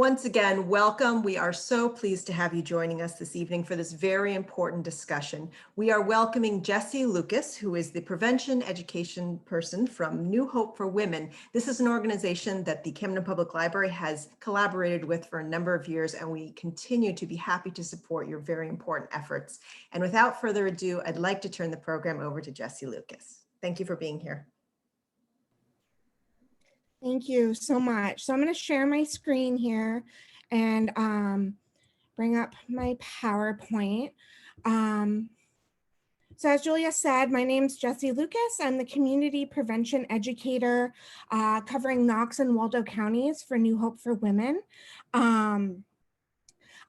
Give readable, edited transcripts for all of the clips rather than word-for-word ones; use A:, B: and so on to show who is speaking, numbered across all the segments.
A: Once again, welcome. We are so pleased to have you joining us this evening for this very important discussion. We are welcoming Jessie Lucas, who is the prevention education person from New Hope for Women. This is an organization that the Camden Public Library has collaborated with for a number of years, and we continue to be happy to support your very important efforts. And without further ado, I'd like to turn the program over to Jessie Lucas. Thank you for being here.
B: Thank you so much. So I'm going to share my screen here and bring up my PowerPoint. So as Julia said, my name's Jessie Lucas. I'm the community prevention educator covering Knox and Waldo Counties for New Hope for Women.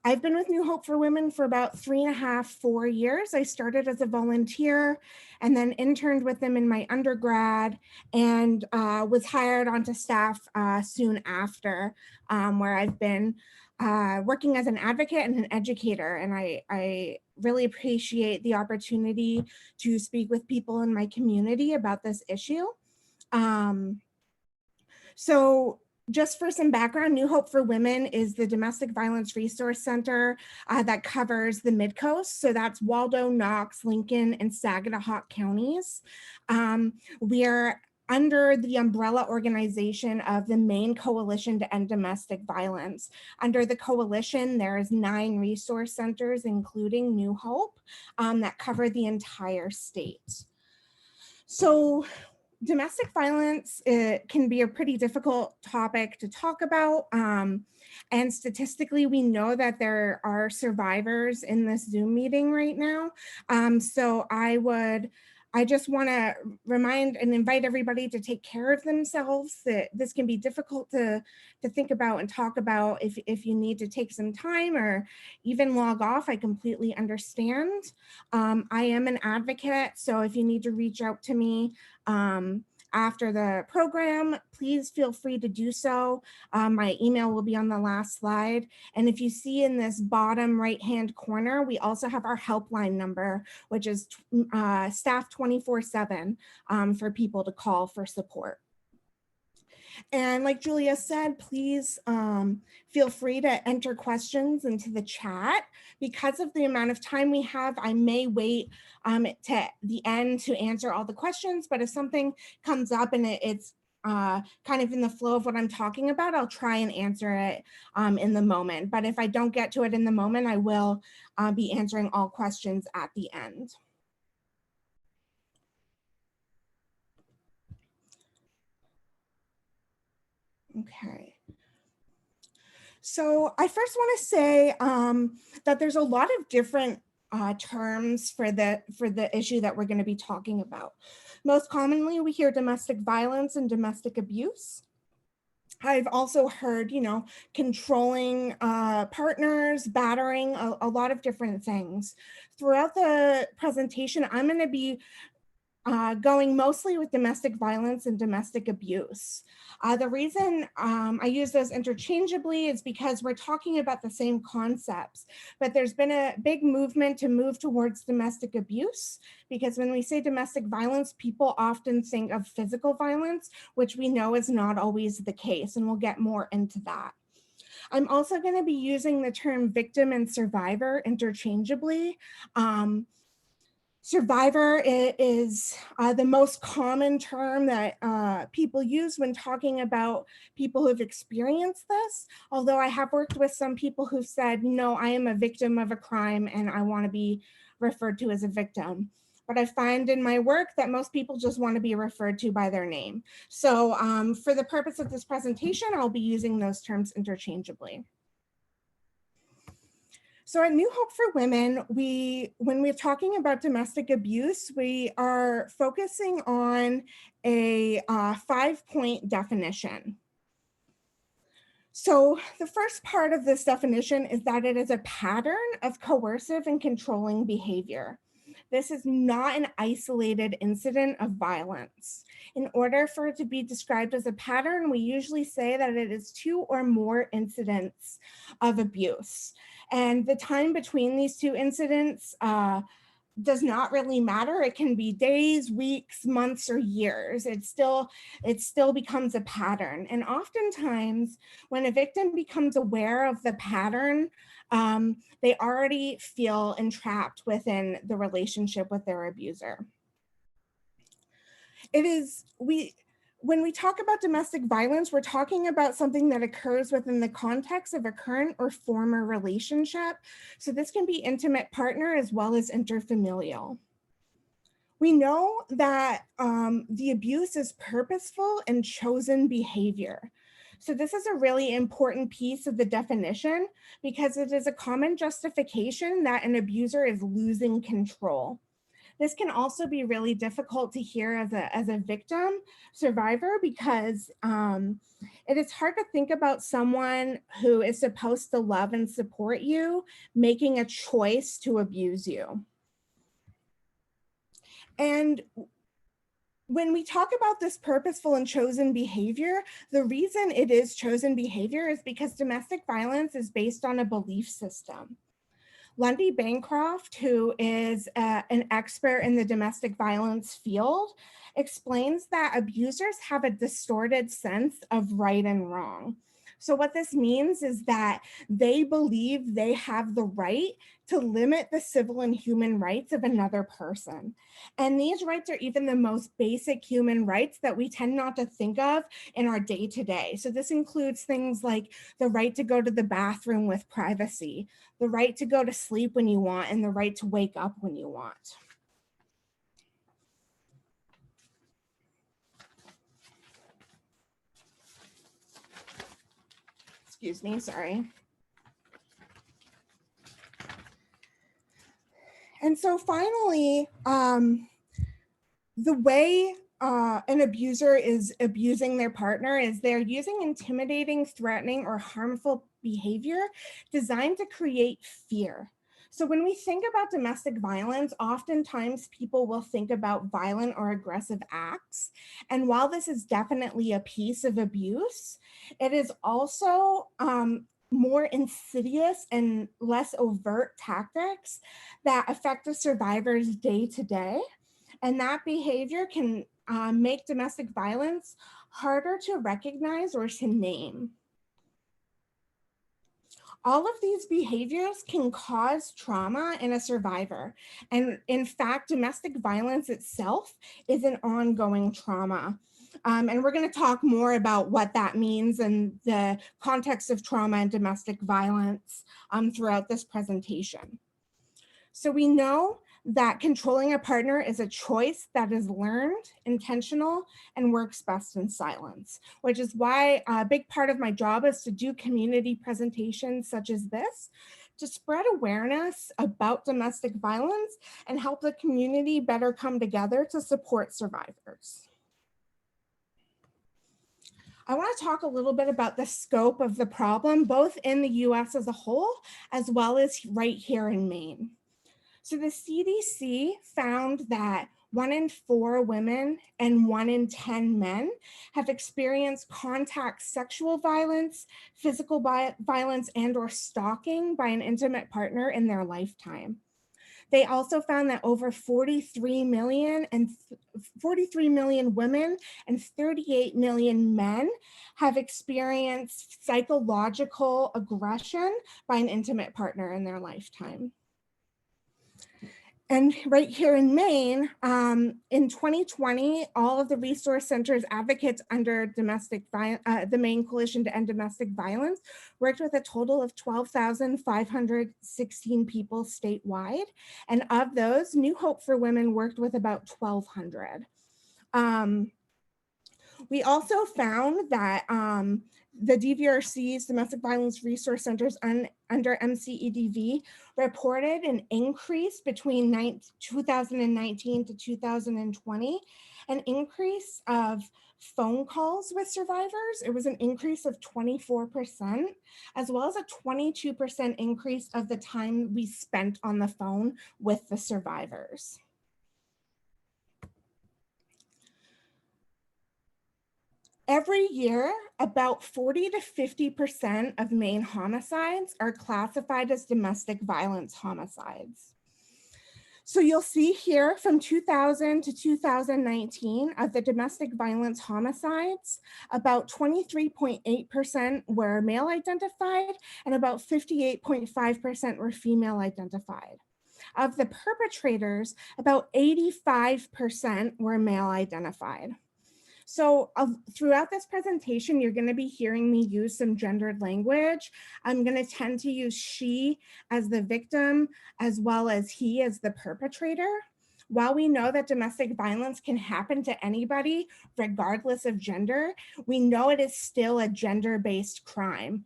B: I've been with New Hope for Women for about 3.5, 4 years. I started as a volunteer and then interned with them in my undergrad and was hired onto staff soon after, where I've been working as an advocate and an educator. And I really appreciate the opportunity to speak with people in my community about this issue. So just for some background, New Hope for Women is the Domestic Violence Resource Center that covers the Mid-Coast. So that's Waldo, Knox, Lincoln, and Sagadahoc counties. We are under the umbrella organization of the Maine Coalition to End Domestic Violence. Under the coalition, there's 9 resource centers, including New Hope, that cover the entire state. So domestic violence, it can be a pretty difficult topic to talk about. And statistically, we know that there are survivors in this Zoom meeting right now. So I just want to remind and invite everybody to take care of themselves. That this can be difficult to think about and talk about. If you need to take some time or even log off, I completely understand. I am an advocate, so if you need to reach out to me after the program, please feel free to do so. My email will be on the last slide. And if you see in this bottom right-hand corner, we also have our helpline number, which is staff 24/7 for people to call for support. And like Julia said, please feel free to enter questions into the chat. Because of the amount of time we have, I may wait to the end to answer all the questions, but if something comes up and it's kind of in the flow of what I'm talking about, I'll try and answer it in the moment. But if I don't get to it in the moment, I will be answering all questions at the end. Okay. So I first want to say that there's a lot of different terms for the issue that we're going to be talking about. Most commonly, we hear domestic violence and domestic abuse. I've also heard, controlling partners, battering, a lot of different things. Throughout the presentation, I'm going to be going mostly with domestic violence and domestic abuse. The reason I use those interchangeably is because we're talking about the same concepts, but there's been a big movement to move towards domestic abuse, because when we say domestic violence, people often think of physical violence, which we know is not always the case, and we'll get more into that. I'm also going to be using the term victim and survivor interchangeably. Survivor is the most common term that people use when talking about people who've experienced this, although I have worked with some people who've said, no, I am a victim of a crime and I want to be referred to as a victim. But I find in my work that most people just want to be referred to by their name. So for the purpose of this presentation, I'll be using those terms interchangeably. So at New Hope for Women, when we're talking about domestic abuse, we are focusing on a 5-point definition. So the first part of this definition is that it is a pattern of coercive and controlling behavior. This is not an isolated incident of violence. In order for it to be described as a pattern, we usually say that it is 2 or more incidents of abuse. And the time between these 2 incidents does not really matter. It can be days, weeks, months, or years. It still becomes a pattern. And oftentimes when a victim becomes aware of the pattern, they already feel entrapped within the relationship with their abuser. When we talk about domestic violence, we're talking about something that occurs within the context of a current or former relationship. So this can be intimate partner as well as interfamilial. We know that the abuse is purposeful and chosen behavior. So this is a really important piece of the definition because it is a common justification that an abuser is losing control. This can also be really difficult to hear as a victim survivor because it is hard to think about someone who is supposed to love and support you making a choice to abuse you. And when we talk about this purposeful and chosen behavior, the reason it is chosen behavior is because domestic violence is based on a belief system. Lundy Bancroft, who is an expert in the domestic violence field, explains that abusers have a distorted sense of right and wrong. So what this means is that they believe they have the right to limit the civil and human rights of another person. And these rights are even the most basic human rights that we tend not to think of in our day-to-day. So this includes things like the right to go to the bathroom with privacy, the right to go to sleep when you want, and the right to wake up when you want. Excuse me, sorry. And so finally, the way an abuser is abusing their partner is they're using intimidating, threatening, or harmful behavior designed to create fear. So when we think about domestic violence, oftentimes people will think about violent or aggressive acts. And while this is definitely a piece of abuse, it is also more insidious and less overt tactics that affect the survivors day to day. And that behavior can make domestic violence harder to recognize or to name. All of these behaviors can cause trauma in a survivor. And in fact, domestic violence itself is an ongoing trauma. And we're going to talk more about what that means in the context of trauma and domestic violence throughout this presentation. So we know that controlling a partner is a choice that is learned, intentional, and works best in silence, which is why a big part of my job is to do community presentations such as this, to spread awareness about domestic violence and help the community better come together to support survivors. I want to talk a little bit about the scope of the problem, both in the US as a whole, as well as right here in Maine. So the CDC found that 1 in 4 women and 1 in 10 men have experienced contact sexual violence, physical violence, and or stalking by an intimate partner in their lifetime. They also found that over 43 million women and 38 million men have experienced psychological aggression by an intimate partner in their lifetime. And right here in Maine, in 2020, all of the resource centers advocates under the Maine Coalition to End Domestic Violence worked with a total of 12,516 people statewide. And of those, New Hope for Women worked with about 1,200. We also found that the DVRC's Domestic Violence Resource Centers under MCEDV reported an increase between 2019 to 2020, an increase of phone calls with survivors. It was an increase of 24%, as well as a 22% increase of the time we spent on the phone with the survivors. Every year, about 40 to 50% of Maine homicides are classified as domestic violence homicides. So you'll see here from 2000 to 2019 of the domestic violence homicides, about 23.8% were male identified and about 58.5% were female identified. Of the perpetrators, about 85% were male identified. So throughout this presentation, you're going to be hearing me use some gendered language. I'm going to tend to use she as the victim as well as he as the perpetrator. While we know that domestic violence can happen to anybody, regardless of gender, we know it is still a gender-based crime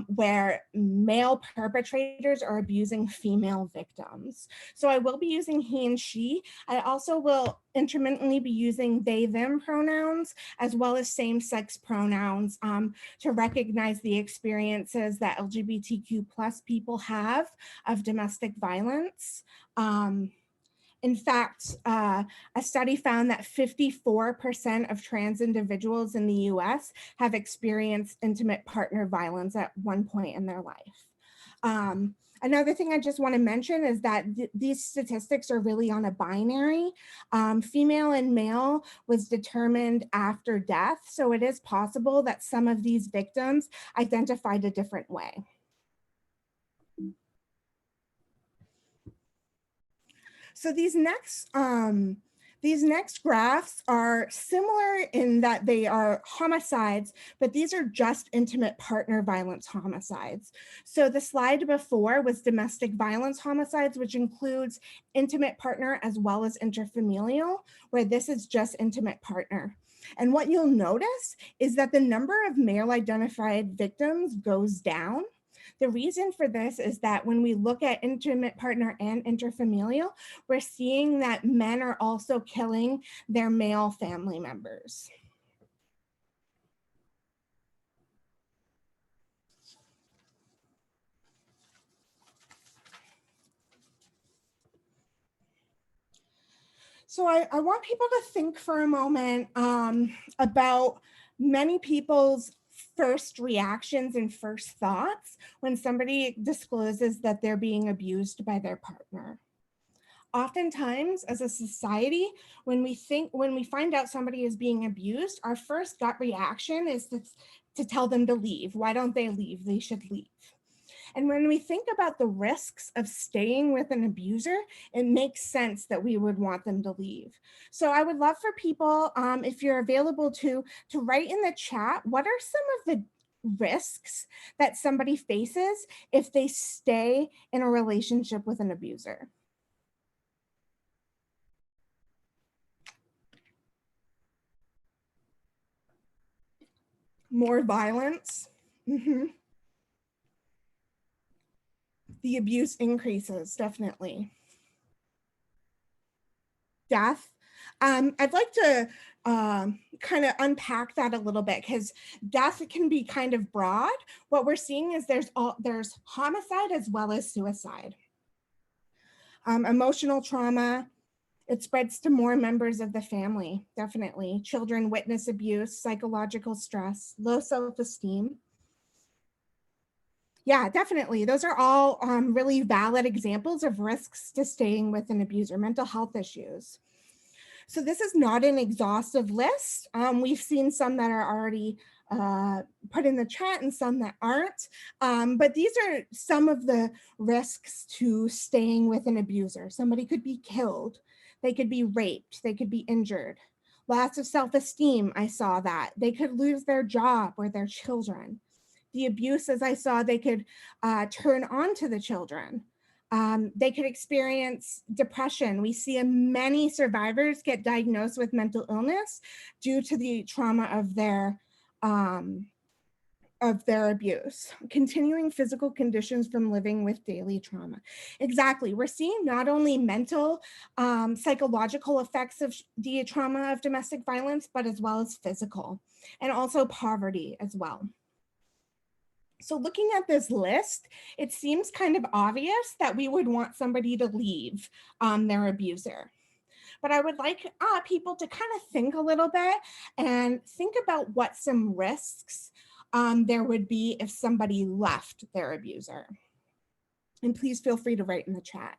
B: where male perpetrators are abusing female victims. So I will be using he and she. I also will intermittently be using they, them pronouns, as well as same-sex pronouns to recognize the experiences that LGBTQ+ people have of domestic violence. In fact, a study found that 54% of trans individuals in the US have experienced intimate partner violence at one point in their life. Another thing I just want to mention is that these statistics are really on a binary. Female and male was determined after death, so it is possible that some of these victims identified a different way. So these next graphs are similar in that they are homicides, but these are just intimate partner violence homicides. So the slide before was domestic violence homicides, which includes intimate partner as well as interfamilial, where this is just intimate partner. And what you'll notice is that the number of male identified victims goes down. The reason for this is that when we look at intimate partner and interfamilial, we're seeing that men are also killing their male family members. So I want people to think for a moment about many people's first reactions and first thoughts when somebody discloses that they're being abused by their partner. Oftentimes, as a society, when we find out somebody is being abused, our first gut reaction is to tell them to leave. Why don't they leave? They should leave. And when we think about the risks of staying with an abuser, it makes sense that we would want them to leave. So I would love for people, if you're available to write in the chat, what are some of the risks that somebody faces if they stay in a relationship with an abuser? More violence. The abuse increases, definitely. Death. I'd like to kind of unpack that a little bit because death can be kind of broad. What we're seeing is there's homicide as well as suicide. Emotional trauma, it spreads to more members of the family, definitely. Children witness abuse, psychological stress, low self-esteem. Yeah, definitely. Those are all really valid examples of risks to staying with an abuser, mental health issues. So this is not an exhaustive list. We've seen some that are already put in the chat and some that aren't. But these are some of the risks to staying with an abuser. Somebody could be killed. They could be raped. They could be injured. Loss of self-esteem, I saw that. They could lose their job or their children. The abuse, as I saw, they could turn on to the children. They could experience depression. We see many survivors get diagnosed with mental illness due to the trauma of their abuse. Continuing physical conditions from living with daily trauma. Exactly. We're seeing not only mental, psychological effects of the trauma of domestic violence, but as well as physical, and also poverty as well. So looking at this list, it seems kind of obvious that we would want somebody to leave their abuser. But I would like people to kind of think a little bit and think about what some risks there would be if somebody left their abuser. And please feel free to write in the chat.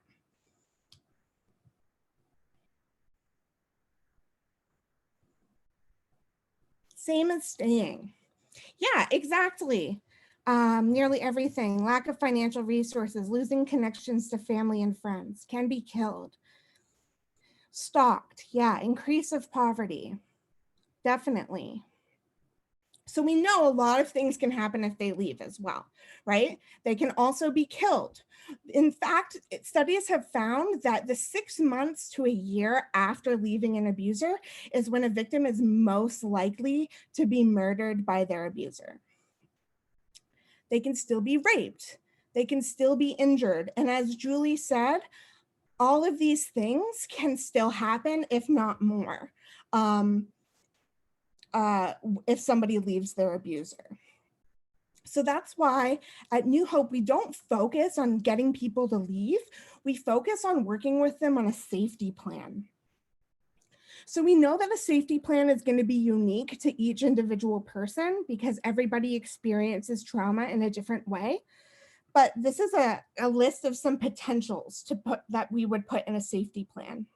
B: Same as staying. Yeah, exactly. Nearly everything, lack of financial resources, losing connections to family and friends, can be killed. Stalked, yeah, increase of poverty, definitely. So we know a lot of things can happen if they leave as well, right? They can also be killed. In fact, studies have found that the 6 months to a year after leaving an abuser is when a victim is most likely to be murdered by their abuser. They can still be raped. They can still be injured. And as Julie said, all of these things can still happen, if not more, if somebody leaves their abuser. So that's why at New Hope, we don't focus on getting people to leave. We focus on working with them on a safety plan. So we know that a safety plan is going to be unique to each individual person because everybody experiences trauma in a different way. But this is a list of some potentials to put that we would put in a safety plan.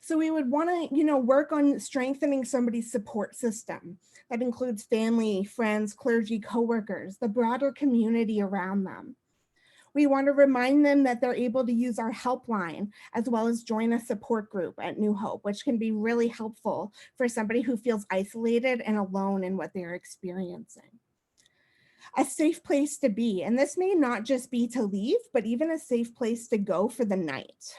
B: So we would want to, work on strengthening somebody's support system. That includes family, friends, clergy, coworkers, the broader community around them. We want to remind them that they're able to use our helpline as well as join a support group at New Hope, which can be really helpful for somebody who feels isolated and alone in what they're experiencing. A safe place to be, and this may not just be to leave, but even a safe place to go for the night.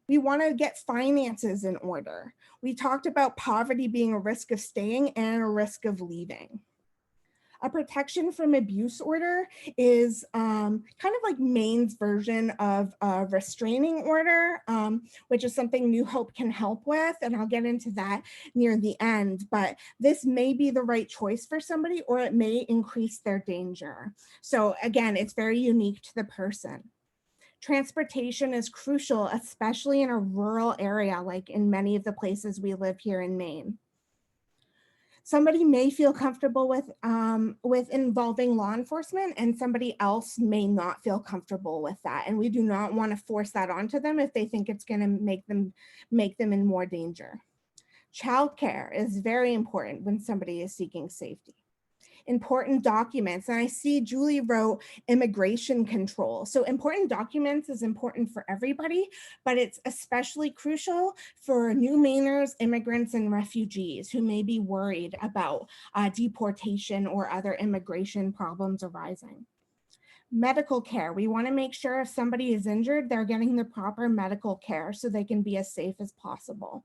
B: We want to get finances in order. We talked about poverty being a risk of staying and a risk of leaving. A protection from abuse order is kind of like Maine's version of a restraining order, which is something New Hope can help with. And I'll get into that near the end, but this may be the right choice for somebody or it may increase their danger. So again, it's very unique to the person. Transportation is crucial, especially in a rural area, like in many of the places we live here in Maine. Somebody may feel comfortable with involving law enforcement and somebody else may not feel comfortable with that. And we do not want to force that onto them if they think it's going to make them in more danger. Childcare is very important when somebody is seeking safety. Important documents, and I see Julie wrote immigration control. So important documents is important for everybody, but it's especially crucial for new Mainers, immigrants, and refugees who may be worried about deportation or other immigration problems arising. Medical care, we want to make sure if somebody is injured, they're getting the proper medical care so they can be as safe as possible.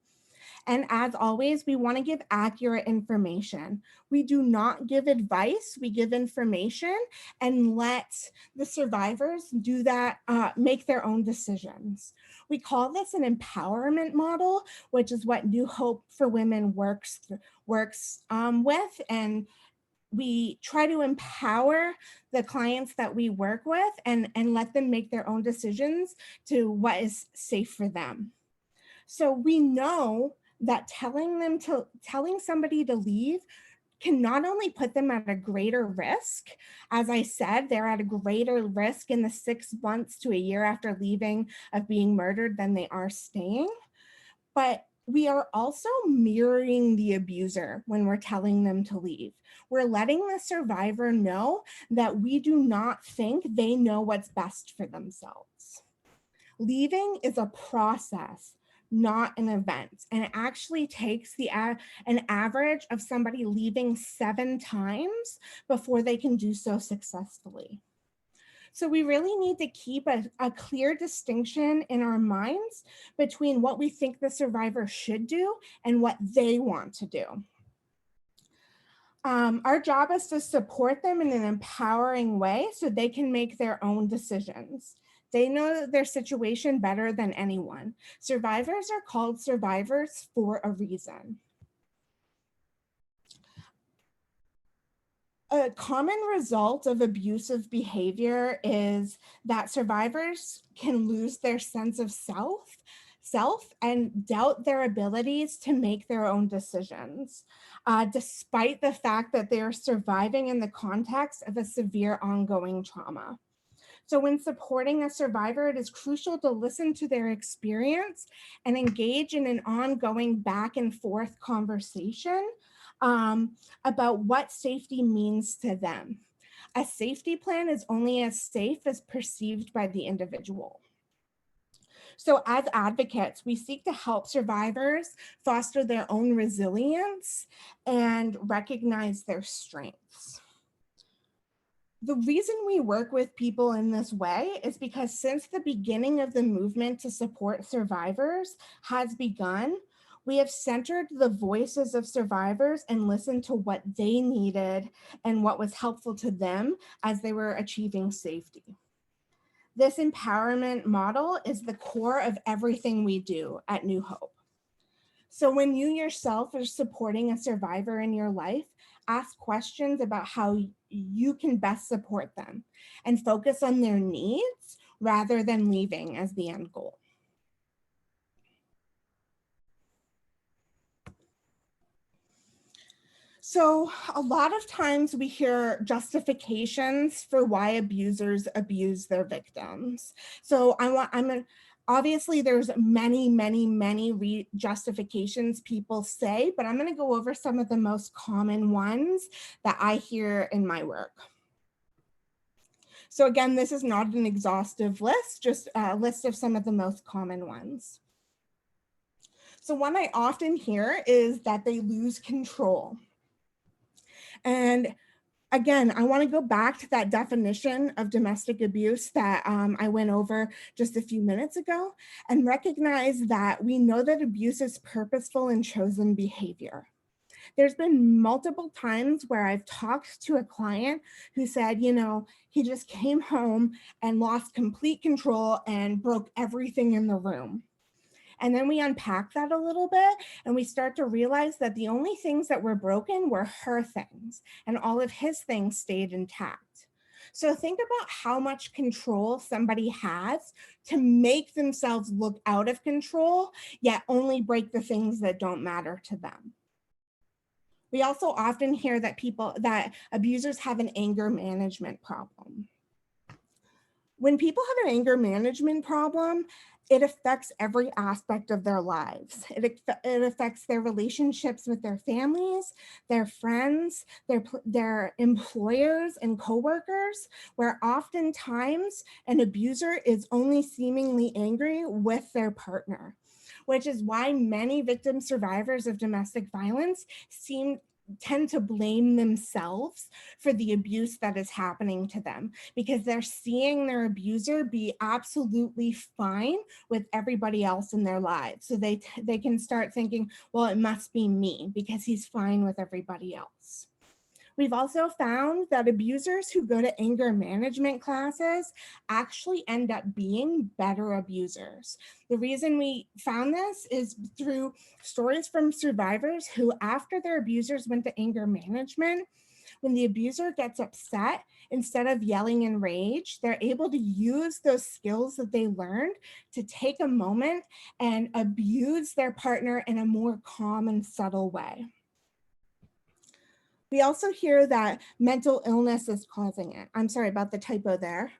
B: And as always, we want to give accurate information. We do not give advice, we give information and let the survivors do that, make their own decisions. We call this an empowerment model, which is what New Hope for Women works with. And we try to empower the clients that we work with and let them make their own decisions to what is safe for them. So we know that telling somebody to leave can not only put them at a greater risk, as I said, they're at a greater risk in the 6 months to a year after leaving of being murdered than they are staying, but we are also mirroring the abuser when we're telling them to leave. We're letting the survivor know that we do not think they know what's best for themselves. Leaving is a process, not an event. And it actually takes an average of somebody leaving 7 times before they can do so successfully. So we really need to keep a clear distinction in our minds between what we think the survivor should do and what they want to do. Our job is to support them in an empowering way so they can make their own decisions. They know their situation better than anyone. Survivors are called survivors for a reason. A common result of abusive behavior is that survivors can lose their sense of self and doubt their abilities to make their own decisions, despite the fact that they are surviving in the context of a severe ongoing trauma. So when supporting a survivor, it is crucial to listen to their experience and engage in an ongoing back and forth conversation about what safety means to them. A safety plan is only as safe as perceived by the individual. So as advocates, we seek to help survivors foster their own resilience and recognize their strengths. The reason we work with people in this way is because since the beginning of the movement to support survivors has begun, we have centered the voices of survivors and listened to what they needed and what was helpful to them as they were achieving safety. This empowerment model is the core of everything we do at New Hope. So when you yourself are supporting a survivor in your life, ask questions about how you can best support them and focus on their needs rather than leaving as the end goal. So a lot of times we hear justifications for why abusers abuse their victims. So obviously there's many justifications people say, but I'm going to go over some of the most common ones that I hear in my work. So again, this is not an exhaustive list, just a list of some of the most common ones. So one I often hear is that they lose control. And again, I want to go back to that definition of domestic abuse that I went over just a few minutes ago and recognize that we know that abuse is purposeful and chosen behavior. There's been multiple times where I've talked to a client who said, you know, he just came home and lost complete control and broke everything in the room. And then we unpack that a little bit and we start to realize that the only things that were broken were her things and all of his things stayed intact. So think about how much control somebody has to make themselves look out of control, yet only break the things that don't matter to them. We also often hear that abusers have an anger management problem. When people have an anger management problem, it affects every aspect of their lives. It affects their relationships with their families, their friends, their employers and coworkers, where oftentimes an abuser is only seemingly angry with their partner, which is why many victim survivors of domestic violence tend to blame themselves for the abuse that is happening to them because they're seeing their abuser be absolutely fine with everybody else in their lives. So they can start thinking, well, it must be me because he's fine with everybody else. We've also found that abusers who go to anger management classes actually end up being better abusers. The reason we found this is through stories from survivors who, after their abusers went to anger management, when the abuser gets upset, instead of yelling in rage, they're able to use those skills that they learned to take a moment and abuse their partner in a more calm and subtle way. We also hear that mental illness is causing it. I'm sorry about the typo there.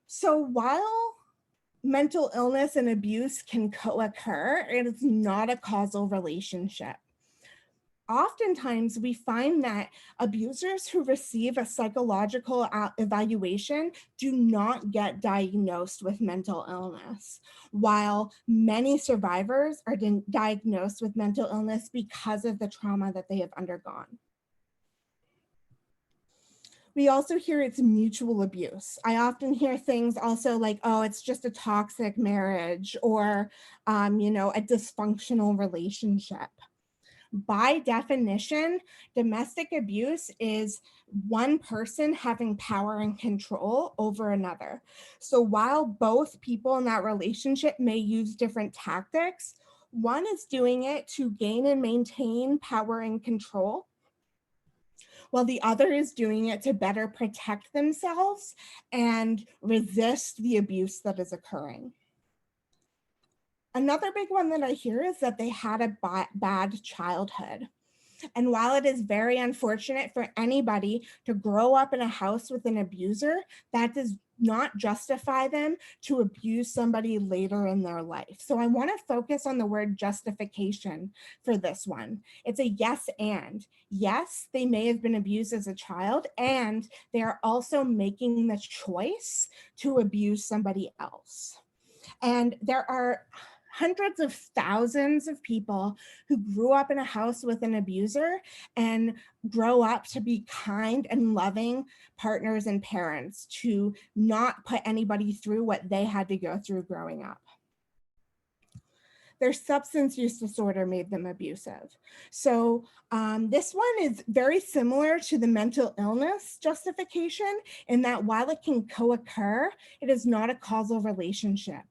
B: So while mental illness and abuse can co-occur, it is not a causal relationship. Oftentimes, we find that abusers who receive a psychological evaluation do not get diagnosed with mental illness, while many survivors are diagnosed with mental illness because of the trauma that they have undergone. We also hear it's mutual abuse. I often hear things also like, oh, it's just a toxic marriage or, you know, a dysfunctional relationship. By definition, domestic abuse is one person having power and control over another. So while both people in that relationship may use different tactics, one is doing it to gain and maintain power and control, while the other is doing it to better protect themselves and resist the abuse that is occurring. Another big one that I hear is that they had a bad childhood. And while it is very unfortunate for anybody to grow up in a house with an abuser, that does not justify them to abuse somebody later in their life. So I want to focus on the word justification for this one. It's a yes and. Yes, they may have been abused as a child, and they are also making the choice to abuse somebody else. And there are hundreds of thousands of people who grew up in a house with an abuser and grow up to be kind and loving partners and parents, to not put anybody through what they had to go through growing up. Their substance use disorder made them abusive. So this one is very similar to the mental illness justification in that while it can co-occur, it is not a causal relationship.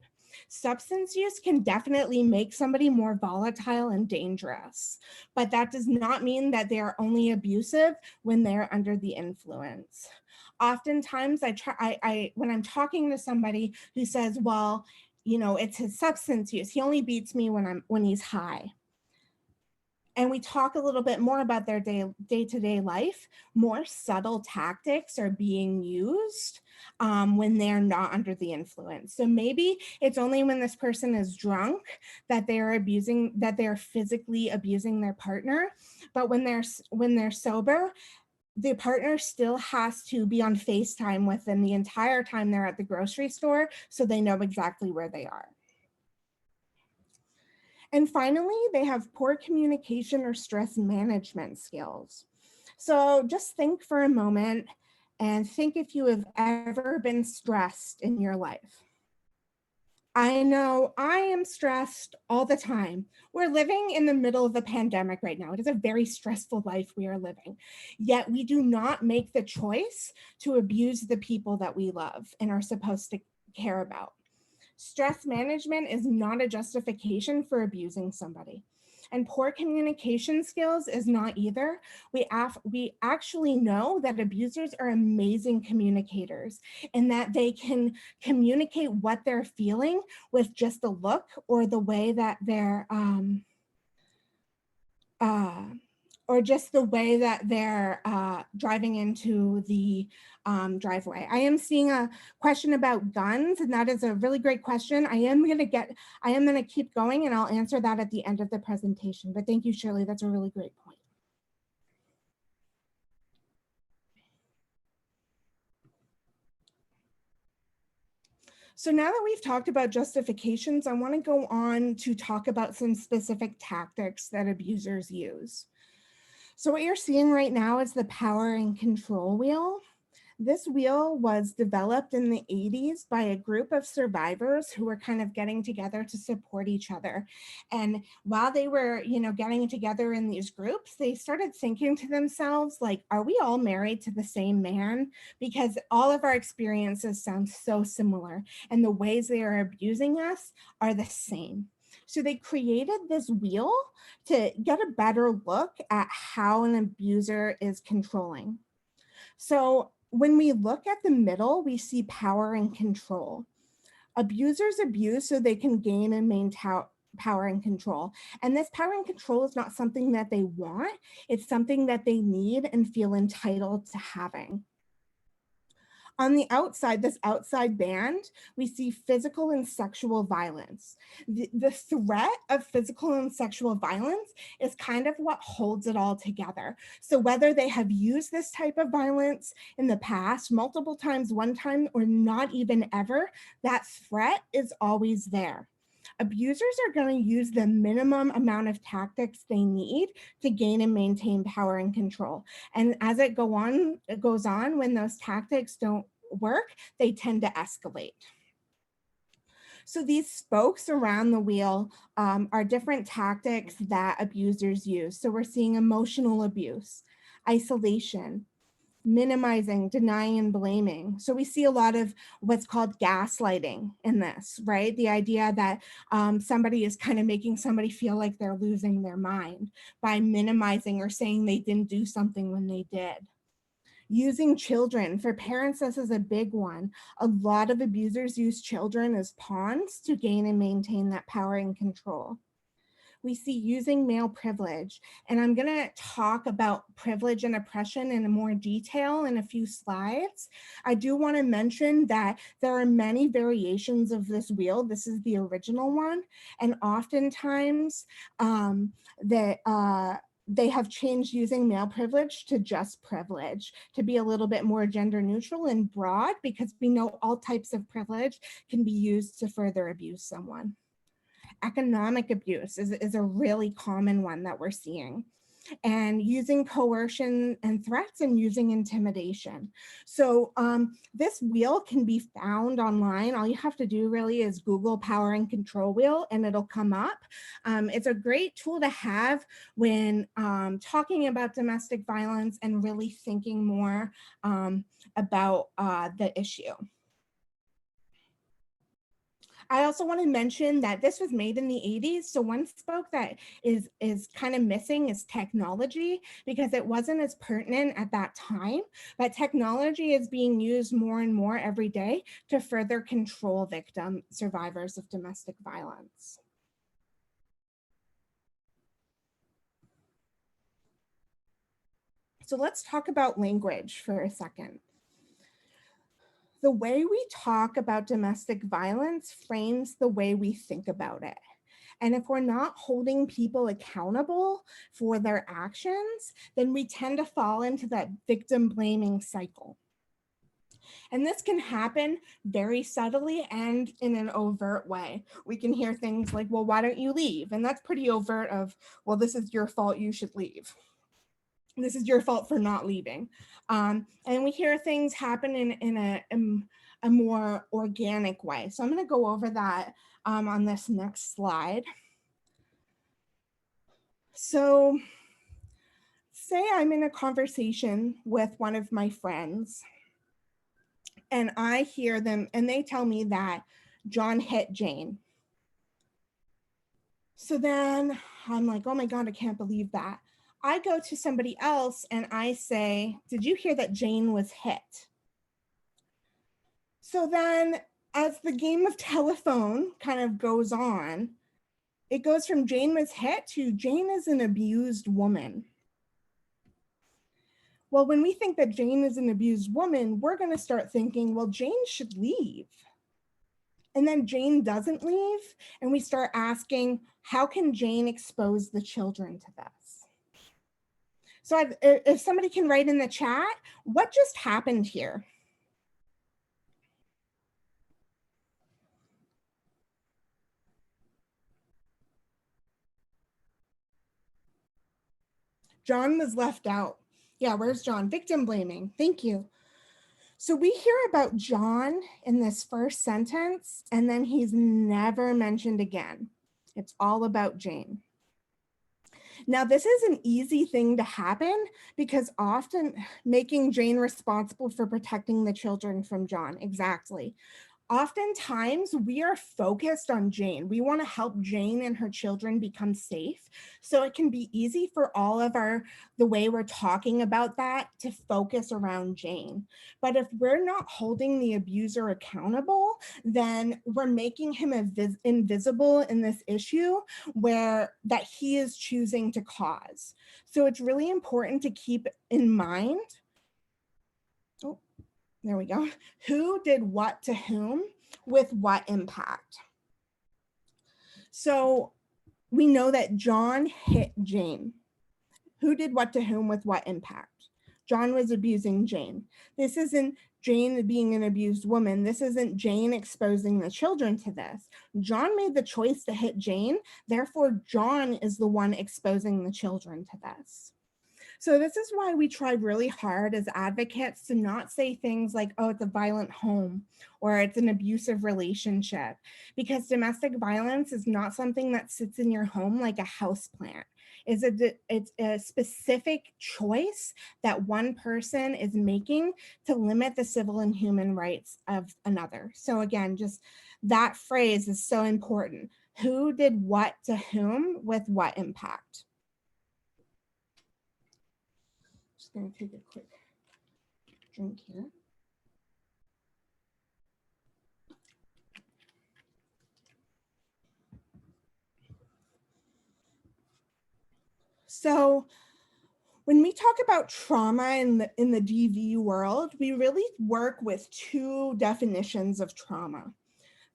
B: Substance use can definitely make somebody more volatile and dangerous, but that does not mean that they are only abusive when they're under the influence. Oftentimes when I'm talking to somebody who says, well, you know, it's his substance use, he only beats me when he's high, and we talk a little bit more about their day-to-day life, more subtle tactics are being used when they're not under the influence. So maybe it's only when this person is drunk that they're physically abusing their partner, but when they're sober, the partner still has to be on FaceTime with them the entire time they're at the grocery store, so they know exactly where they are. And finally, they have poor communication or stress management skills. So just think for a moment and think if you have ever been stressed in your life. I know I am stressed all the time. We're living in the middle of a pandemic right now. It is a very stressful life we are living. Yet we do not make the choice to abuse the people that we love and are supposed to care about. Stress management is not a justification for abusing somebody. And poor communication skills is not either. We actually know that abusers are amazing communicators, and that they can communicate what they're feeling with just a look or the way that they're driving into the driveway. I am seeing a question about guns, and that is a really great question. I am gonna keep going, and I'll answer that at the end of the presentation. But thank you, Shirley. That's a really great point. So now that we've talked about justifications, I want to go on to talk about some specific tactics that abusers use. So what you're seeing right now is the power and control wheel. This wheel was developed in the 80s by a group of survivors who were kind of getting together to support each other. And while they were, getting together in these groups, they started thinking to themselves, like, are we all married to the same man? Because all of our experiences sound so similar, and the ways they are abusing us are the same. So they created this wheel to get a better look at how an abuser is controlling. So when we look at the middle, we see power and control. Abusers abuse so they can gain and maintain power and control. And this power and control is not something that they want. It's something that they need and feel entitled to having. On the outside, this outside band, we see physical and sexual violence. The threat of physical and sexual violence is kind of what holds it all together. So whether they have used this type of violence in the past, multiple times, one time, or not even ever, that threat is always there. Abusers are going to use the minimum amount of tactics they need to gain and maintain power and control. And as it goes on, when those tactics don't work, they tend to escalate. So these spokes around the wheel are different tactics that abusers use. So we're seeing emotional abuse, isolation, minimizing, denying, and blaming. So we see a lot of what's called gaslighting in this, right? The idea that somebody is kind of making somebody feel like they're losing their mind by minimizing or saying they didn't do something when they did. Using children. For parents, this is a big one. A lot of abusers use children as pawns to gain and maintain that power and control. we see using male privilege. And I'm going to talk about privilege and oppression in more detail in a few slides. I do want to mention that there are many variations of this wheel. This is the original one. And oftentimes they have changed using male privilege to just privilege to be a little bit more gender neutral and broad, because we know all types of privilege can be used to further abuse someone. Economic abuse is a really common one that we're seeing, and using coercion and threats and using intimidation. So this wheel can be found online. All you have to do really is Google power and control wheel and it'll come up. It's a great tool to have when talking about domestic violence and really thinking more about the issue. I also want to mention that this was made in the 80s. So one spoke that is kind of missing is technology, because it wasn't as pertinent at that time, but technology is being used more and more every day to further control survivors of domestic violence. So let's talk about language for a second. The way we talk about domestic violence frames the way we think about it. And if we're not holding people accountable for their actions, then we tend to fall into that victim blaming cycle. And this can happen very subtly and in an overt way. We can hear things like, well, why don't you leave? And that's pretty overt of, well, this is your fault, you should leave. This is your fault for not leaving. And we hear things happen in a more organic way. So I'm going to go over that on this next slide. So say I'm in a conversation with one of my friends and I hear them and they tell me that John hit Jane. So then I'm like, oh my God, I can't believe that. I go to somebody else and I say, did you hear that Jane was hit? So then as the game of telephone kind of goes on, it goes from Jane was hit to Jane is an abused woman. Well, when we think that Jane is an abused woman, we're going to start thinking, well, Jane should leave. And then Jane doesn't leave. And we start asking, how can Jane expose the children to this? So if somebody can write in the chat, what just happened here? John was left out. Yeah, where's John? Victim blaming. Thank you. So we hear about John in this first sentence, and then he's never mentioned again. It's all about Jane. Now, this is an easy thing to happen because often making Jane responsible for protecting the children from John. Exactly. Oftentimes we are focused on Jane. We want to help Jane and her children become safe. So it can be easy for all of the way we're talking about that to focus around Jane. But if we're not holding the abuser accountable, then we're making him invisible in this issue that he is choosing to cause. So it's really important to keep in mind, there we go. Who did what to whom with what impact? So we know that John hit Jane. Who did what to whom with what impact? John was abusing Jane. This isn't Jane being an abused woman. This isn't Jane exposing the children to this. John made the choice to hit Jane. Therefore, John is the one exposing the children to this. So this is why we try really hard as advocates to not say things like, oh, it's a violent home or it's an abusive relationship, because domestic violence is not something that sits in your home like a houseplant. It's a specific choice that one person is making to limit the civil and human rights of another. So again, just that phrase is so important. Who did what to whom with what impact? Just going to take a quick drink here. So when we talk about trauma in the DV world, we really work with two definitions of trauma.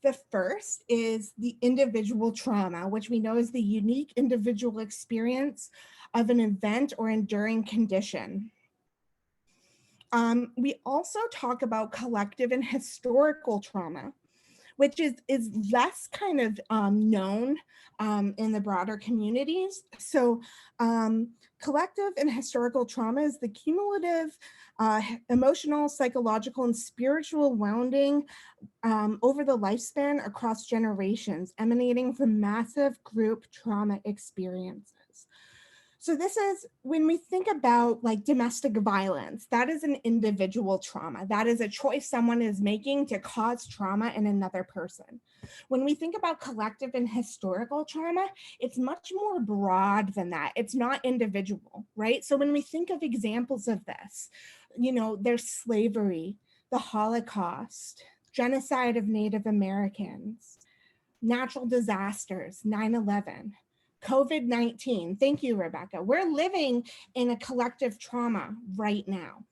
B: The first is the individual trauma, which we know is the unique individual experience of an event or enduring condition. We also talk about collective and historical trauma, which is less kind of known in the broader communities. So collective and historical trauma is the cumulative emotional, psychological, and spiritual wounding over the lifespan across generations, emanating from massive group trauma experiences. So this is when we think about like domestic violence, that is an individual trauma. That is a choice someone is making to cause trauma in another person. When we think about collective and historical trauma, it's much more broad than that. It's not individual, right? So when we think of examples of this, you know, there's slavery, the Holocaust, genocide of Native Americans, natural disasters, 9/11. COVID-19. Thank you, Rebecca. We're living in a collective trauma right now.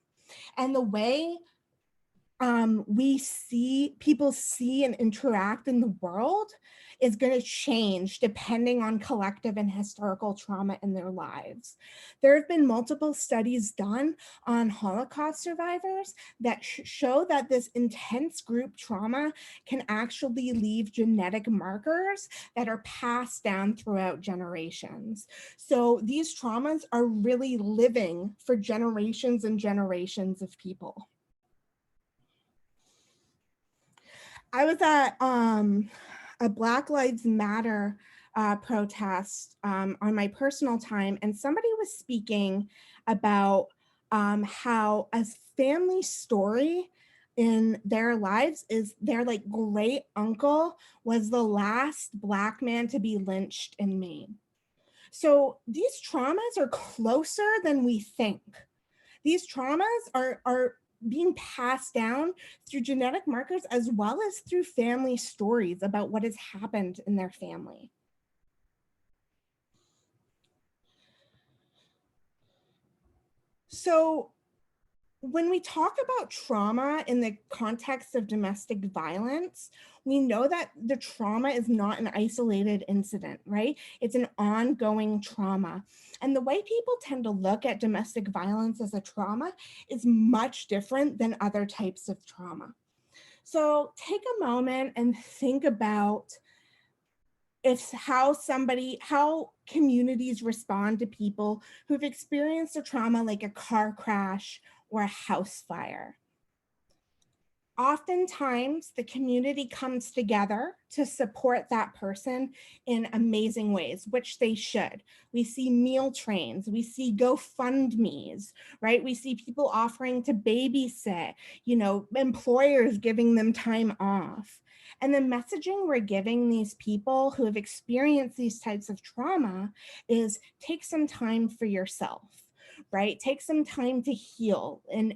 B: And the way people see and interact in the world is going to change depending on collective and historical trauma in their lives. There have been multiple studies done on Holocaust survivors that show that this intense group trauma can actually leave genetic markers that are passed down throughout generations. So these traumas are really living for generations and generations of people. I was at a Black Lives Matter protest on my personal time, and somebody was speaking about how a family story in their lives is their like great uncle was the last Black man to be lynched in Maine. So these traumas are closer than we think. These traumas are being passed down through genetic markers as well as through family stories about what has happened in their family. So when we talk about trauma in the context of domestic violence, we know that the trauma is not an isolated incident, right? It's an ongoing trauma. And the way people tend to look at domestic violence as a trauma is much different than other types of trauma. So take a moment and think about how communities respond to people who've experienced a trauma like a car crash or a house fire. Oftentimes, the community comes together to support that person in amazing ways, which they should. We see meal trains, we see GoFundMes, right? We see people offering to babysit, you know, employers giving them time off. And the messaging we're giving these people who have experienced these types of trauma is take some time for yourself, right? Take some time to heal and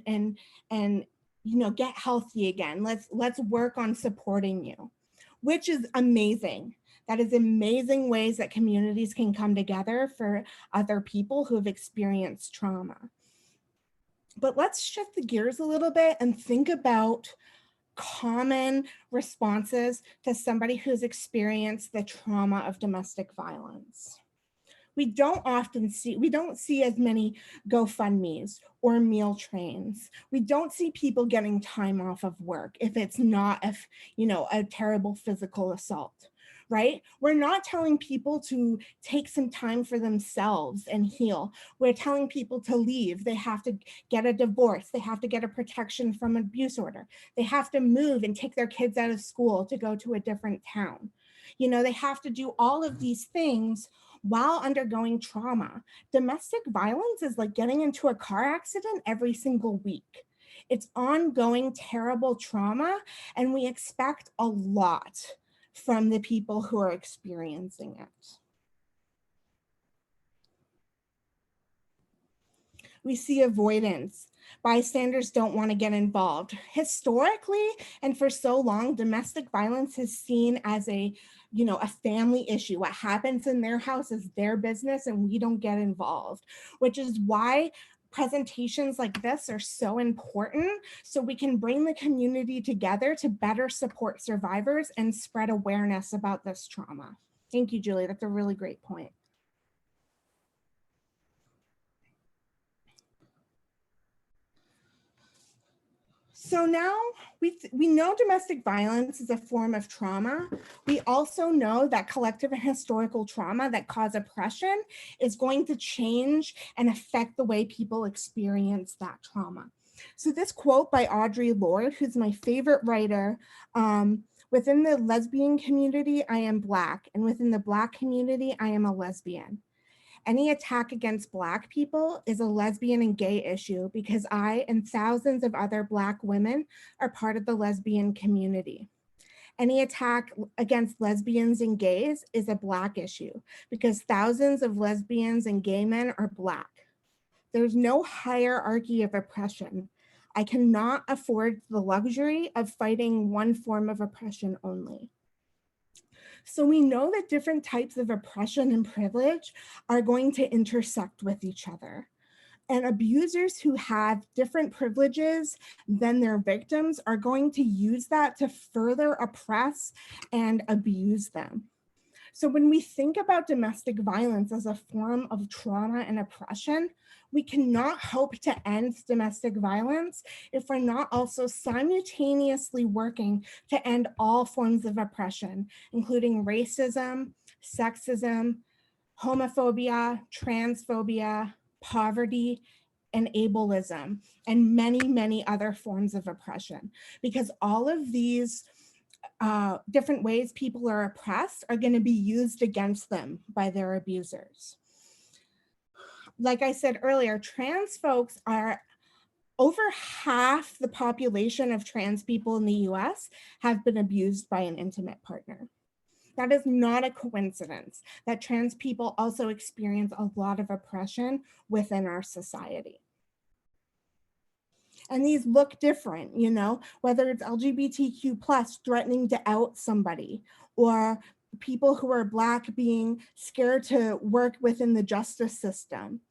B: you know, get healthy again. Let's work on supporting you, which is amazing. That is amazing ways that communities can come together for other people who have experienced trauma. But let's shift the gears a little bit and think about common responses to somebody who's experienced the trauma of domestic violence. We don't see as many GoFundMes or meal trains. We don't see people getting time off of work if it's not a terrible physical assault, right? We're not telling people to take some time for themselves and heal. We're telling people to leave. They have to get a divorce. They have to get a protection from an abuse order. They have to move and take their kids out of school to go to a different town. You know, they have to do all of these things while undergoing trauma. Domestic violence is like getting into a car accident every single week. It's ongoing, terrible trauma, and we expect a lot from the people who are experiencing it. We see avoidance. Bystanders don't want to get involved. Historically, and for so long, domestic violence is seen as a family issue. What happens in their house is their business and we don't get involved, which is why presentations like this are so important, so we can bring the community together to better support survivors and spread awareness about this trauma. Thank you, Julie. That's a really great point. So now we know domestic violence is a form of trauma. We also know that collective and historical trauma that cause oppression is going to change and affect the way people experience that trauma. So this quote by Audre Lorde, who's my favorite writer, within the lesbian community, I am Black, and within the Black community, I am a lesbian. Any attack against Black people is a lesbian and gay issue because I and thousands of other Black women are part of the lesbian community. Any attack against lesbians and gays is a Black issue because thousands of lesbians and gay men are Black. There's no hierarchy of oppression. I cannot afford the luxury of fighting one form of oppression only. So we know that different types of oppression and privilege are going to intersect with each other. And abusers who have different privileges than their victims are going to use that to further oppress and abuse them. So when we think about domestic violence as a form of trauma and oppression, we cannot hope to end domestic violence if we're not also simultaneously working to end all forms of oppression, including racism, sexism, homophobia, transphobia, poverty, and ableism, and many, many other forms of oppression. Because all of these different ways people are oppressed are going to be used against them by their abusers. Like I said earlier, trans folks are over half the population of trans people in the US have been abused by an intimate partner. That is not a coincidence that trans people also experience a lot of oppression within our society. And these look different, whether it's LGBTQ plus threatening to out somebody, or people who are Black being scared to work within the justice system,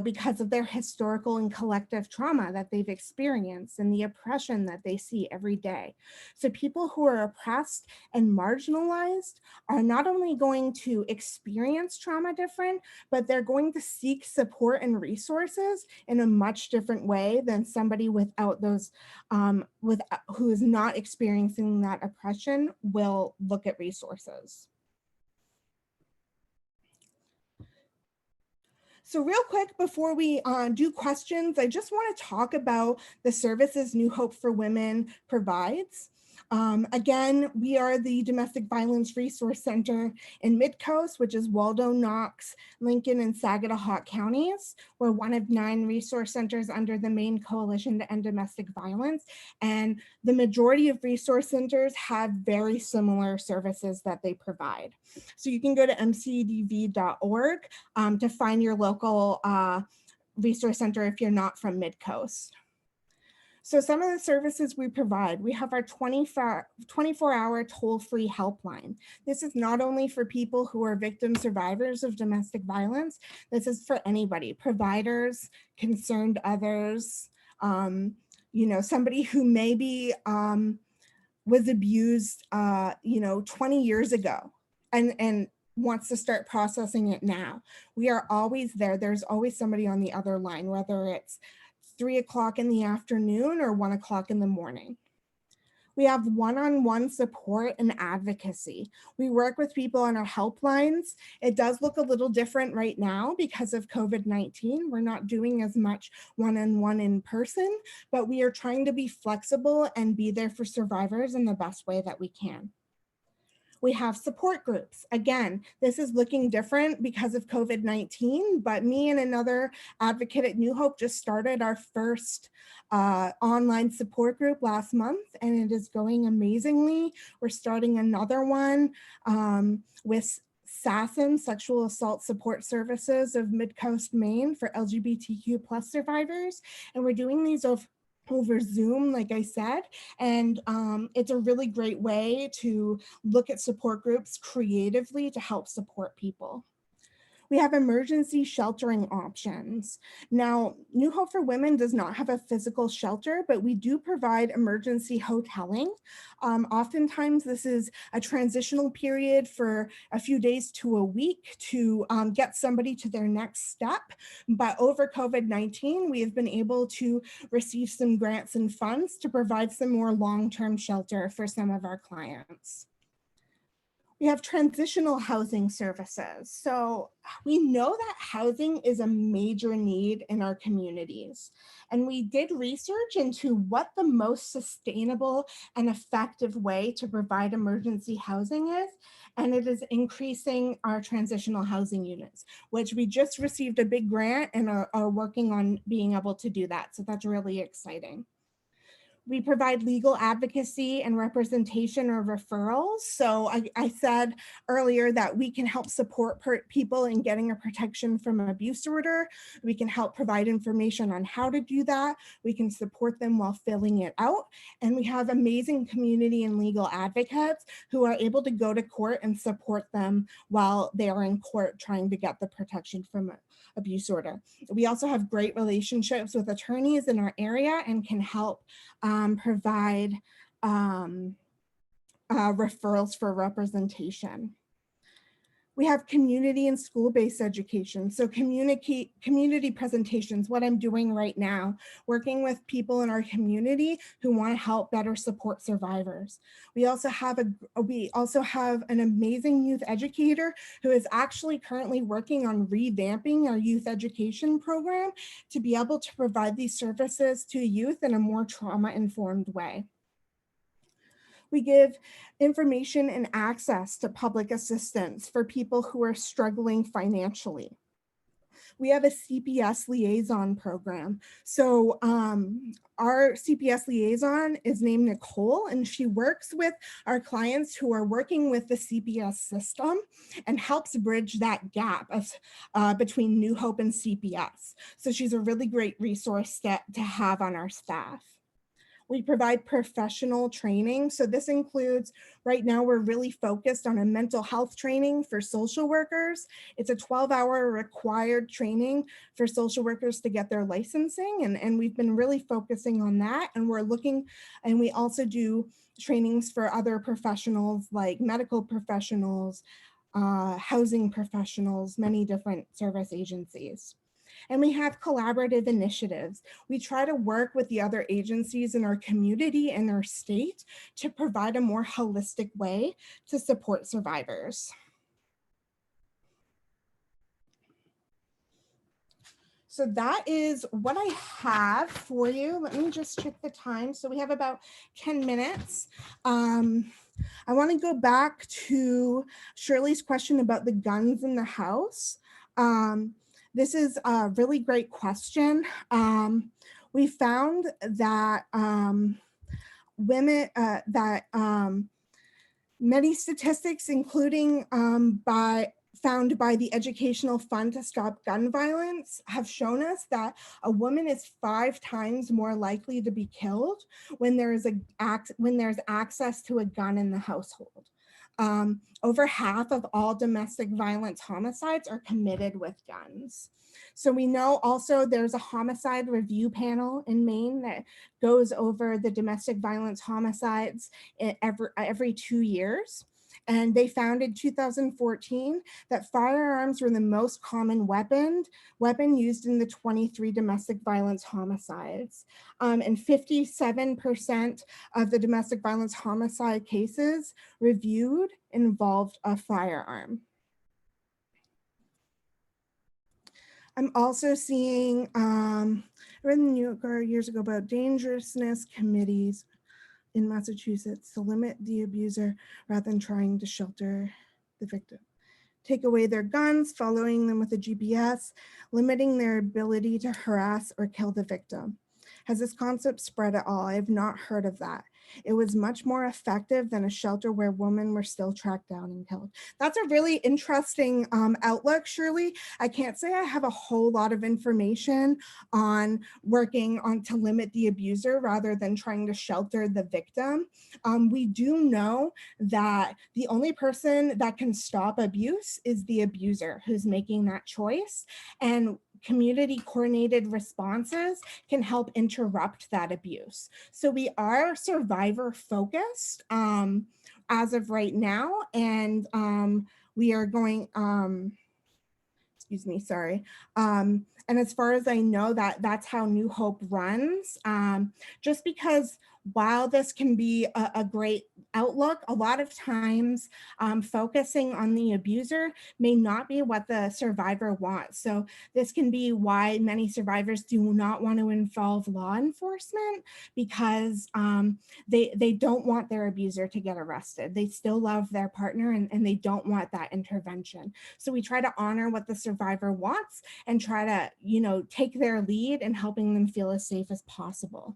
B: because of their historical and collective trauma that they've experienced and the oppression that they see every day. So people who are oppressed and marginalized are not only going to experience trauma different, but they're going to seek support and resources in a much different way than somebody without those, who is not experiencing that oppression will look at resources. So real quick, before we do questions, I just want to talk about the services New Hope for Women provides. Again, we are the Domestic Violence Resource Center in Midcoast, which is Waldo, Knox, Lincoln, and Sagadahoc counties. We're one of 9 resource centers under the Maine Coalition to End Domestic Violence. And the majority of resource centers have very similar services that they provide. So you can go to mcdv.org to find your local resource center if you're not from Midcoast. So some of the services we provide, we have our 24-hour toll-free helpline. This is not only for people who are victim survivors of domestic violence, this is for anybody, providers, concerned others, somebody who maybe was abused 20 years ago and wants to start processing it now. We are always there. There's always somebody on the other line, whether it's 3 o'clock in the afternoon or 1 o'clock in the morning. We have one-on-one support and advocacy. We work with people on our helplines. It does look a little different right now because of COVID-19. We're not doing as much one-on-one in person, but we are trying to be flexible and be there for survivors in the best way that we can. We have support groups. Again, this is looking different because of COVID-19, but me and another advocate at New Hope just started our first online support group last month, and it is going amazingly. We're starting another one with SASM, Sexual Assault Support Services of Midcoast, Maine for LGBTQ plus survivors. And we're doing these over Zoom, like I said, and it's a really great way to look at support groups creatively to help support people. We have emergency sheltering options. Now, New Hope for Women does not have a physical shelter, but we do provide emergency hoteling. Oftentimes, this is a transitional period for a few days to a week to get somebody to their next step. But over COVID-19, we have been able to receive some grants and funds to provide some more long-term shelter for some of our clients. We have transitional housing services. So we know that housing is a major need in our communities. And we did research into what the most sustainable and effective way to provide emergency housing is. And it is increasing our transitional housing units, which we just received a big grant and are working on being able to do that. So that's really exciting. We provide legal advocacy and representation or referrals. So I said earlier that we can help support people in getting a protection from an abuse order. We can help provide information on how to do that. We can support them while filling it out. And we have amazing community and legal advocates who are able to go to court and support them while they are in court trying to get the protection from an abuse order. We also have great relationships with attorneys in our area and can help provide referrals for representation. We have community and school-based education. So community presentations, what I'm doing right now, working with people in our community who want to help better support survivors. We also have an amazing youth educator who is actually currently working on revamping our youth education program to be able to provide these services to youth in a more trauma-informed way. We give information and access to public assistance for people who are struggling financially. We have a CPS liaison program. So our CPS liaison is named Nicole, and she works with our clients who are working with the CPS system and helps bridge that gap between New Hope and CPS. So she's a really great resource to have on our staff. We provide professional training. So this includes, right now we're really focused on a mental health training for social workers. It's a 12-hour required training for social workers to get their licensing. And we've been really focusing on that. And we also do trainings for other professionals like medical professionals, housing professionals, many different service agencies. And we have collaborative initiatives. We try to work with the other agencies in our community and our state to provide a more holistic way to support survivors. So that is what I have for you. Let me just check the time. So we have about 10 minutes. I want to go back to Shirley's question about the guns in the house. This is a really great question. We found that many statistics, including found by the Educational Fund to Stop Gun Violence, have shown us that a woman is 5 times more likely to be killed when there's access to a gun in the household. Over half of all domestic violence homicides are committed with guns. So we know also there's a homicide review panel in Maine that goes over the domestic violence homicides every 2 years. And they found in 2014 that firearms were the most common weapon used in the 23 domestic violence homicides. And 57% of the domestic violence homicide cases reviewed involved a firearm. I'm also seeing, I read in the New Yorker years ago about dangerousness committees in Massachusetts to limit the abuser rather than trying to shelter the victim. Take away their guns, following them with a GPS, limiting their ability to harass or kill the victim. Has this concept spread at all? I have not heard of that. It was much more effective than a shelter where women were still tracked down and killed. That's a really interesting outlook, Shirley. I can't say I have a whole lot of information on working on to limit the abuser rather than trying to shelter the victim. We do know that the only person that can stop abuse is the abuser who's making that choice. And community coordinated responses can help interrupt that abuse. So we are survivor focused as of right now. And we are going, excuse me, sorry. And as far as I know, that's how New Hope runs. Just because while this can be a great outlook, a lot of times focusing on the abuser may not be what the survivor wants. So this can be why many survivors do not want to involve law enforcement, because they don't want their abuser to get arrested. They still love their partner and they don't want that intervention. So we try to honor what the survivor wants and try to, you know, take their lead in helping them feel as safe as possible.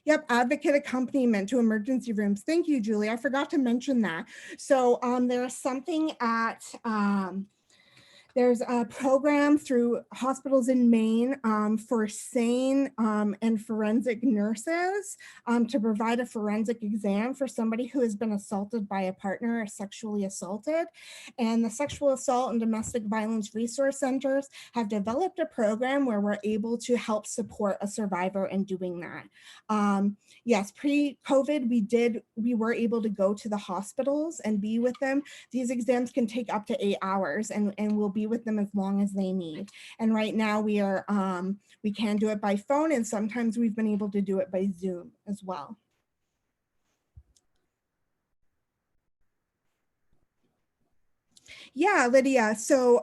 B: Yep, advocate accompaniment to emergency rooms. Thank you, Julie. I forgot to mention that. So there's something at, there's a program through hospitals in Maine for sane and forensic nurses to provide a forensic exam for somebody who has been assaulted by a partner or sexually assaulted. And the Sexual Assault and Domestic Violence Resource Centers have developed a program where we're able to help support a survivor in doing that. Yes, pre-COVID, we were able to go to the hospitals and be with them. These exams can take up to 8 hours and we'll be with them as long as they need. And right now we are, we can do it by phone, and sometimes we've been able to do it by Zoom as well. Yeah, Lydia. So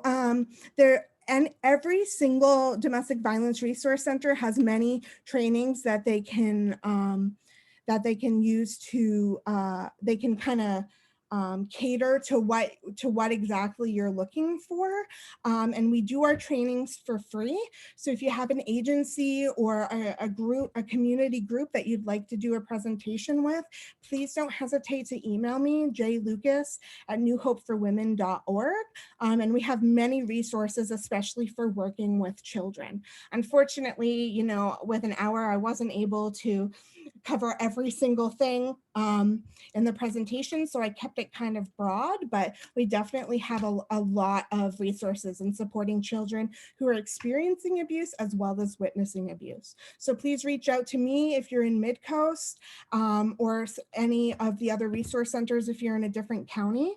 B: and every single domestic violence resource center has many trainings that they can use to they can kind of cater to what exactly you're looking for. And we do our trainings for free. So if you have an agency or a community group that you'd like to do a presentation with, please don't hesitate to email me, jlucas@newhopeforwomen.org. And we have many resources, especially for working with children. Unfortunately, you know, with an hour, I wasn't able to cover every single thing in the presentation, so I kept it kind of broad, but we definitely have a lot of resources in supporting children who are experiencing abuse as well as witnessing abuse. So please reach out to me if you're in Midcoast or any of the other resource centers if you're in a different county.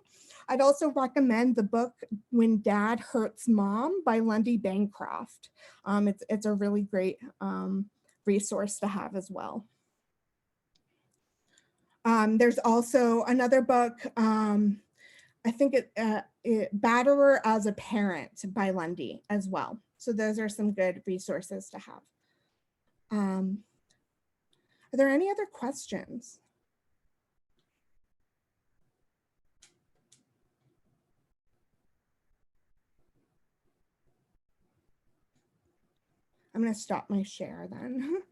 B: I'd also recommend the book When Dad Hurts Mom by Lundy Bancroft. It's a really great resource to have as well. There's also another book, I think Batterer as a Parent by Lundy as well. So those are some good resources to have. Are there any other questions? I'm going to stop my share then.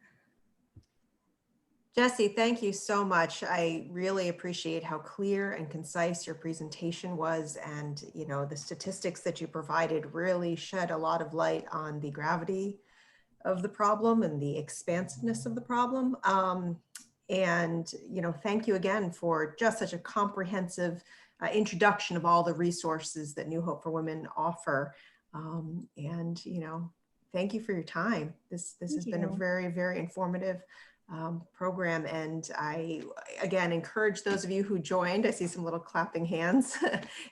A: Jessie, thank you so much. I really appreciate how clear and concise your presentation was, and you know, the statistics that you provided really shed a lot of light on the gravity of the problem and the expansiveness of the problem. And you know, thank you again for just such a comprehensive introduction of all the resources that New Hope for Women offer. And you know, thank you for your time. This has been a very, very informative program, and I again encourage those of you who joined. I see some little clapping hands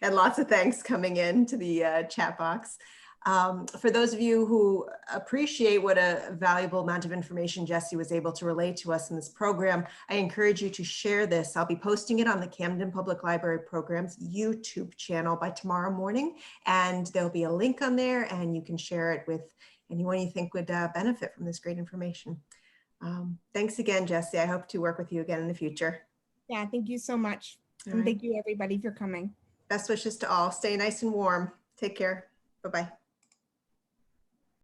A: and lots of thanks coming in to the chat box. For those of you who appreciate what a valuable amount of information Jessie was able to relay to us in this program, I encourage you to share this. I'll be posting it on the Camden Public Library Program's YouTube channel by tomorrow morning, and there'll be a link on there and you can share it with anyone you think would benefit from this great information. Thanks again, Jessie. I hope to work with you again in the future.
B: Yeah, thank you so much.
A: All
B: and
A: right.
B: Thank you everybody for coming.
A: Best wishes to all. Stay nice and warm. Take care. Bye-bye.